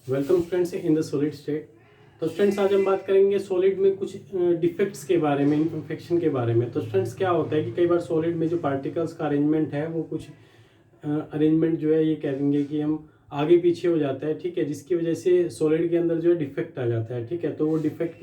Welcome students in the solid state. तो students आज हम बात करेंगे सॉलिड में कुछ डिफेक्ट्स के बारे में, इम्परफेक्शन के बारे में। तो स्टूडेंट्स क्या होता है कि कई बार सॉलिड में जो पार्टिकल्स का अरेंजमेंट है वो कुछ अरेंजमेंट जो है ये कह देंगे कि हम आगे पीछे हो जाता है, ठीक है, जिसकी वजह से सॉलिड के अंदर जो है डिफेक्ट आ जाता है, ठीक है। तो वो डिफेक्ट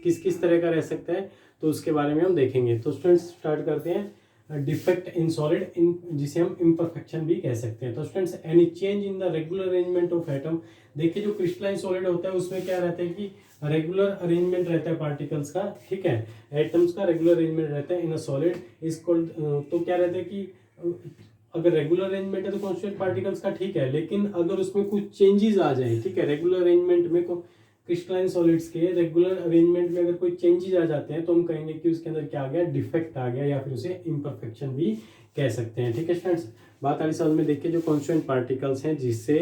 किस किस तरह का रह सकता है तो उसके बारे में हम देखेंगे। तो स्टूडेंट्स स्टार्ट करते हैं। डिफेक्ट इन सॉलिड, इन जिसे हम इम्परफेक्शन भी कह सकते हैं। तो students any change in the regular arrangement of atom. देखिए जो क्रिस्टलाइन सॉलिड होता है उसमें क्या रहता है कि रेगुलर अरेंजमेंट रहता है पार्टिकल्स का, ठीक है, एटम्स का रेगुलर अरेंजमेंट रहता है इन अ सॉलिड इज कॉल्ड। तो क्या रहता है कि अगर रेगुलर अरेंजमेंट है तो कॉन्स्टेंट पार्टिकल्स का, ठीक है, लेकिन अगर उसमें कुछ चेंजेस आ जाए, ठीक है, रेगुलर अरेंजमेंट में क्रिस्टलाइन सॉलिड्स के रेगुलर अरेंजमेंट में अगर कोई चेंजेस आ जाते हैं तो हम कहेंगे कि उसके अंदर क्या आ गया, डिफेक्ट आ गया, या फिर उसे इम्परफेक्शन भी कह सकते हैं, ठीक है स्टूडेंट्स। बात आ रही समझ में। देखिए जो कॉन्स्टेंट पार्टिकल्स हैं जिससे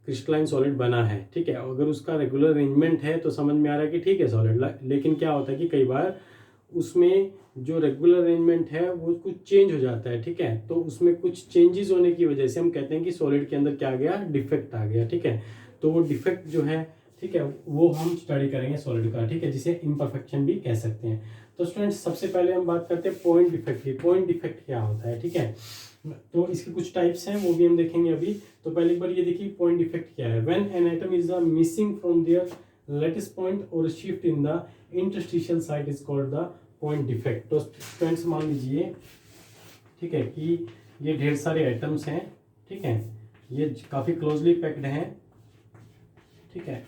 क्रिस्टलाइन सॉलिड बना है, ठीक है, अगर उसका रेगुलर अरेंजमेंट है तो समझ में आ रहा है कि ठीक है सॉलिड, लेकिन क्या होता है कि कई बार उसमें जो रेगुलर अरेंजमेंट है वो कुछ चेंज हो जाता है, ठीक है। तो उसमें कुछ चेंजेस होने की वजह से हम कहते हैं कि सॉलिड के अंदर क्या आ गया, डिफेक्ट आ गया, ठीक है। तो वो डिफेक्ट जो है, ठीक है, वो हम स्टडी करेंगे सॉलिड का, ठीक है, जिसे इम्परफेक्शन भी कह सकते हैं। तो स्टूडेंट्स सबसे पहले हम बात करते हैं पॉइंट डिफेक्ट की। पॉइंट डिफेक्ट क्या होता है, ठीक है, तो इसके कुछ टाइप्स हैं वो भी हम देखेंगे अभी। तो पहले एक बार ये देखिए पॉइंट डिफेक्ट क्या है। When an atom is missing from their lattice point और shift in the interstitial site is called the point defect. तो स्टूडेंट्स मान लीजिए, ठीक है, कि ये ढेर सारे एटम्स हैं, ठीक है, ये काफी क्लोजली पैक्ड हैं, ठीक है।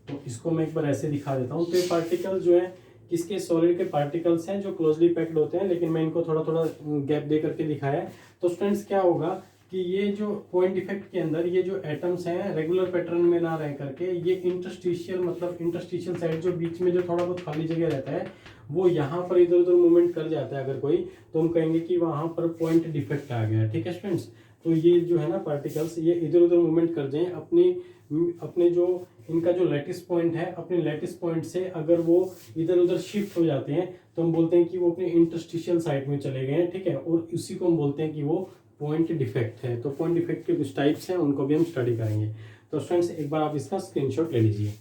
तो इसको मैं एक बार ऐसे दिखा देता हूँ। तो ये पार्टिकल जो है किसके, सॉलिड के पार्टिकल्स हैं जो क्लोजली पैक्ड होते हैं, लेकिन मैं इनको थोड़ा थोड़ा गैप दे करके दिखाया है। तो स्टूडेंट्स क्या होगा कि ये जो पॉइंट डिफेक्ट के अंदर ये जो एटम्स हैं रेगुलर पैटर्न में ना रह करके ये इंटरस्टिशियल, मतलब इंटरस्टिशियल साइड जो बीच में जो थोड़ा बहुत खाली जगह रहता है वो यहाँ पर इधर उधर मूवमेंट कर जाता है अगर कोई, तो हम कहेंगे कि वहां पर पॉइंट डिफेक्ट आ गया, ठीक है स्टूडेंट्स। तो ये जो है ना पार्टिकल्स ये इधर उधर मूवमेंट कर जाए अपने जो इनका जो लैटिस पॉइंट है, अपने लैटिस पॉइंट से अगर वो इधर उधर शिफ्ट हो जाते हैं तो हम बोलते हैं कि वो अपने इंटरस्टिशियल साइड में चले गए हैं, ठीक है, और उसी को हम बोलते हैं कि वो पॉइंट डिफेक्ट है। तो पॉइंट डिफेक्ट के कुछ टाइप्स हैं उनको भी हम स्टडी करेंगे। तो स्टूडेंट्स एक बार आप इसका स्क्रीनशॉट ले लीजिए।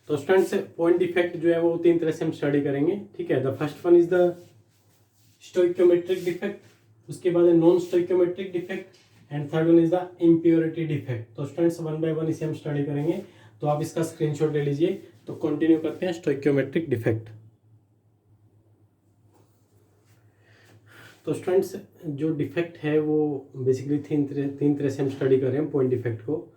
तो स्टूडेंट्स पॉइंट डिफेक्ट जो है वो तीन तरह से हम स्टडी करेंगे, ठीक है। The first one is the stoichiometric defect, उसके बाद है non stoichiometric defect, and third one is the impurity defect. तो स्टूडेंट्स वन बाय वन इसे हम स्टडी करेंगे। तो आप इसका स्क्रीनशॉट ले लीजिए। तो कंटिन्यू करते हैं स्टोइकियोमेट्रिक डिफेक्ट। तो स्टूडेंट्स जो डिफेक्ट है वो बेसिकली तीन तरह से हम स्टडी कर रहे हैं पॉइंट डिफेक्ट को।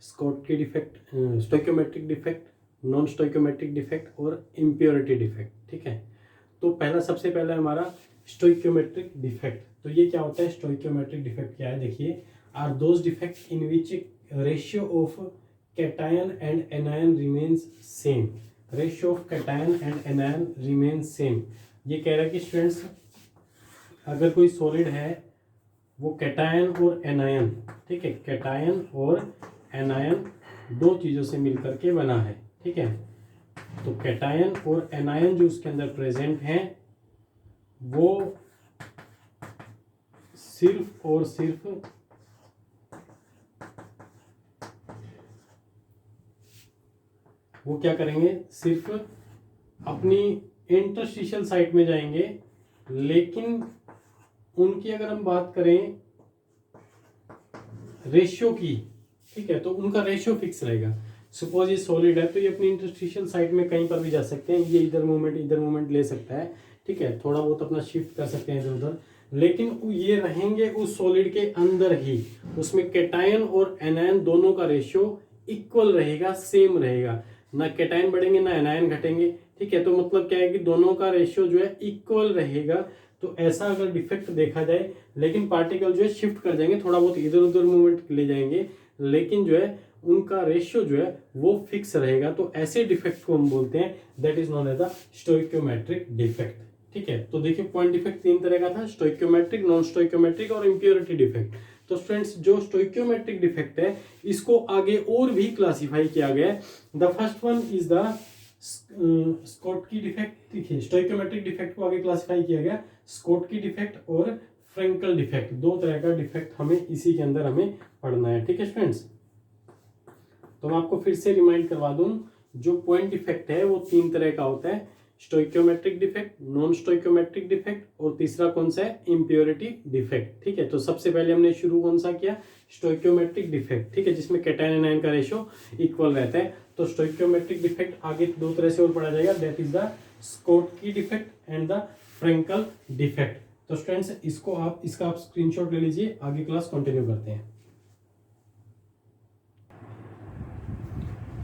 Schottky defect, stoichiometric defect, non stoichiometric defect और इम्प्योरिटी डिफेक्ट, ठीक है। तो सबसे पहला हमारा स्टोइकियोमेट्रिक डिफेक्ट। तो ये क्या होता है, स्टोइकियोमेट्रिक डिफेक्ट क्या है, देखिए, are those defect in which ratio of cation and anion remains same. Ratio of cation and anion remains same. ये कह रहा है कि स्टूडेंट्स अगर कोई सॉलिड है वो कैटायन और एनायन, ठीक है, कैटायन और एनायन दो चीज़ों से मिलकर के बना है, ठीक है। तो कैटायन और एनायन जो उसके अंदर प्रेजेंट हैं वो सिर्फ और सिर्फ वो क्या करेंगे, सिर्फ अपनी इंटरस्टिशियल साइट में जाएंगे, लेकिन उनकी अगर हम बात करें रेशियो की, ठीक है, तो उनका रेशियो फिक्स रहेगा। सपोज ये सॉलिड है तो ये अपनी इंटरस्टिशियल साइट में कहीं पर भी जा सकते हैं, ये इधर मूवमेंट ले सकता है, ठीक है, थोड़ा बहुत अपना शिफ्ट कर सकते हैं इधर उधर, लेकिन ये रहेंगे उस सॉलिड के अंदर ही। उसमें कैटायन और एनायन दोनों का रेशियो इक्वल रहेगा, सेम रहेगा, ना कैटायन बढ़ेंगे ना एनायन घटेंगे, ठीक है। तो मतलब क्या है कि दोनों का रेशियो जो है इक्वल रहेगा। तो ऐसा अगर डिफेक्ट देखा जाए, लेकिन पार्टिकल जो है शिफ्ट कर जाएंगे, थोड़ा बहुत इधर उधर मूवमेंट ले जाएंगे, लेकिन जो है उनका रेशियो जो है वो फिक्स रहेगा। तो ऐसे डिफेक्ट को हम बोलते हैं that is known as the stoichiometric defect, ठीक है। तो देखिए पॉइंट डिफेक्ट तीन तरह का था, स्टोइकियोमेट्रिक, नॉन स्टोइकियोमेट्रिक और इम्प्योरिटी डिफेक्ट। तो स्टूडेंट्स जो स्टोइकियोमेट्रिक डिफेक्ट है इसको आगे और भी क्लासिफाई किया गया है। The first one is the Schottky defect. देखिए स्टोइकियोमेट्रिक डिफेक्ट को आगे क्लासिफाई किया गया स्कॉटकी डिफेक्ट और फ्रेंकल डिफेक्ट। दो तरह का डिफेक्ट हमें इसी के अंदर हमें पढ़ना है, ठीक है स्टूडेंट्स। तो मैं आपको फिर से रिमाइंड करवा दूं, जो पॉइंट डिफेक्ट है वो तीन तरह का होता है, स्टोइक्योमेट्रिक डिफेक्ट, नॉन स्टोइक्योमेट्रिक डिफेक्ट और तीसरा कौन सा है, इम्प्योरिटी डिफेक्ट, ठीक है। तो सबसे पहले हमने शुरू कौन सा किया, स्टोइक्योमेट्रिक डिफेक्ट, ठीक है, जिसमें कैटायन एनायन का रेशियो इक्वल रहता है। तो स्टोइक्योमेट्रिक डिफेक्ट आगे दो तरह से और पढ़ा जाएगा, that is the Schottky defect and the Frenkel defect. तो स्टूडेंट्स इसका आप स्क्रीनशॉट ले लीजिए, आगे क्लास कंटिन्यू करते हैं।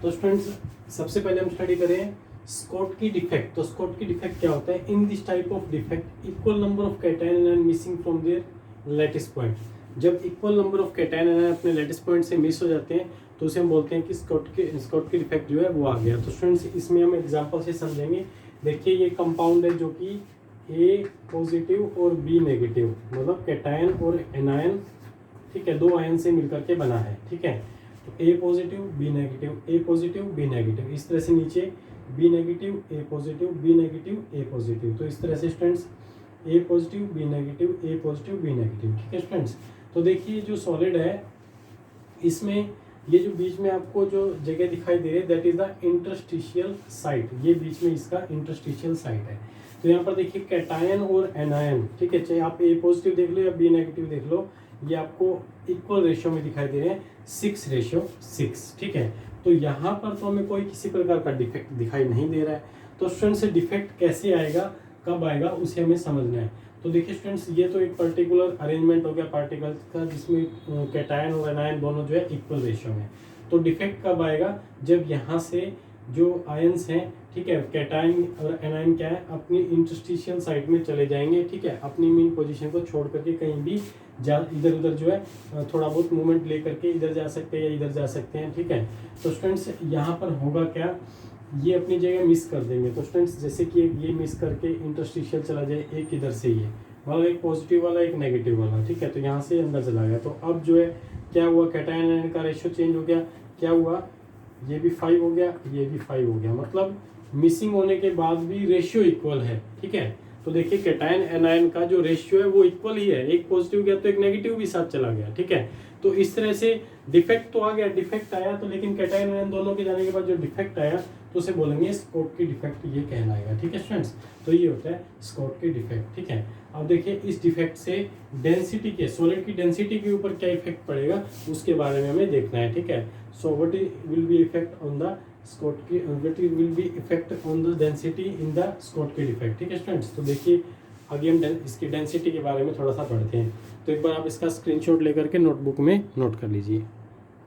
तो स्टूडेंट्स सबसे पहले हम स्टडी करें स्कोटकी डिफेक्ट। तो स्कोटकी डिफेक्ट क्या होता है, in this type of defect equal number of cation anion missing from their lattice point. जब equal number of cation anion अपने लैटिस पॉइंट से मिस हो जाते हैं तो उसे हम बोलते हैं कि स्कोटकी डिफेक्ट जो है वो आ गया। तो स्टूडेंट्स इसमें हम एग्जांपल से समझेंगे। देखिए ये कंपाउंड है जो कि ए पॉजिटिव और बी नेगेटिव, मतलब कैटायन और एनायन, ठीक है, दो आयन से मिलकर के बना है, ठीक है। तो ए पॉजिटिव बी नेगेटिव, ए पॉजिटिव बी नेगेटिव, इस तरह से नीचे बी नेगेटिव ए पॉजिटिव बी नेगेटिव ए पॉजिटिव। तो इस तरह से स्टूडेंट्स ए पॉजिटिव बी नेगेटिव ए पॉजिटिव बी नेगेटिव, ठीक है स्टूडेंट्स। तो देखिए जो सॉलिड है इसमें ये जो बीच में आपको जो जगह दिखाई दे रही है that is the interstitial site, ये बीच में इसका इंटरस्टिशियल साइट है। तो यहाँ पर देखिए कैटायन और एनायन, ठीक है, चाहे आप ए पॉजिटिव देख लो या बी नेगेटिव देख लो, ये आपको इक्वल रेशियो में दिखाई दे रहे हैं, 6:6, ठीक है। तो यहाँ पर तो हमें कोई किसी प्रकार का डिफेक्ट दिखाई नहीं दे रहा है। तो स्टूडेंट से डिफेक्ट कैसे आएगा, कब आएगा, उसे हमें समझना है। तो देखिए स्टूडेंट्स ये तो एक पर्टिकुलर अरेंजमेंट हो गया पार्टिकल्स का जिसमें कैटायन और एनायन दोनों जो है इक्वल रेशियो में। तो डिफेक्ट कब आएगा, जब यहाँ से जो आयंस हैं, ठीक है, कैटायन और एनायन क्या है, अपनी इंटरस्टिशियल साइड में चले जाएंगे, ठीक है, अपनी मेन पोजीशन को छोड़ करके कहीं भी इधर उधर जो है थोड़ा बहुत मूवमेंट ले करके इधर जा सकते हैं या इधर जा सकते हैं, ठीक है। तो स्टूडेंट्स यहाँ पर होगा क्या, ये अपनी जगह मिस कर देंगे। तो स्टूडेंट्स जैसे कि ये मिस करके इंटरस्टिशियल चला जाए, एक इधर से ये मतलब एक पॉजिटिव वाला एक नेगेटिव वाला, ठीक है, तो यहाँ से अंदर चला गया। तो अब जो है क्या हुआ, कैटायन एनायन का रेशियो चेंज हो गया, क्या हुआ, ये भी 5 हो गया, ये भी 5 हो गया, मतलब मिसिंग होने के बाद भी रेशियो इक्वल है, ठीक है। तो देखिए कैटायन एनायन का जो रेशियो है वो इक्वल ही है, एक पॉजिटिव गया तो एक नेगेटिव भी साथ चला गया, ठीक है। तो इस तरह से डिफेक्ट तो आ गया, डिफेक्ट आया तो, लेकिन कैटायन एनायन दोनों के जाने के बाद जो डिफेक्ट आया तो उसे बोलेंगे स्कोटकी डिफेक्ट, ये कहलाएगा, ठीक है स्टूडेंट्स। तो ये होता है स्कोटकी डिफेक्ट, ठीक है। अब देखिए इस डिफेक्ट से डेंसिटी के, सॉलिड की डेंसिटी के ऊपर क्या इफेक्ट पड़ेगा उसके बारे में हमें देखना है, ठीक है। So what will be effect on the Schottky, what will be effect on the density in the Schottky defect, ठीक है स्टूडेंट्स। तो देखिए आगे हम इसकी डेंसिटी के बारे में थोड़ा सा पढ़ते हैं। तो एक बार आप इसका स्क्रीनशॉट लेकर के नोटबुक में नोट कर लीजिए।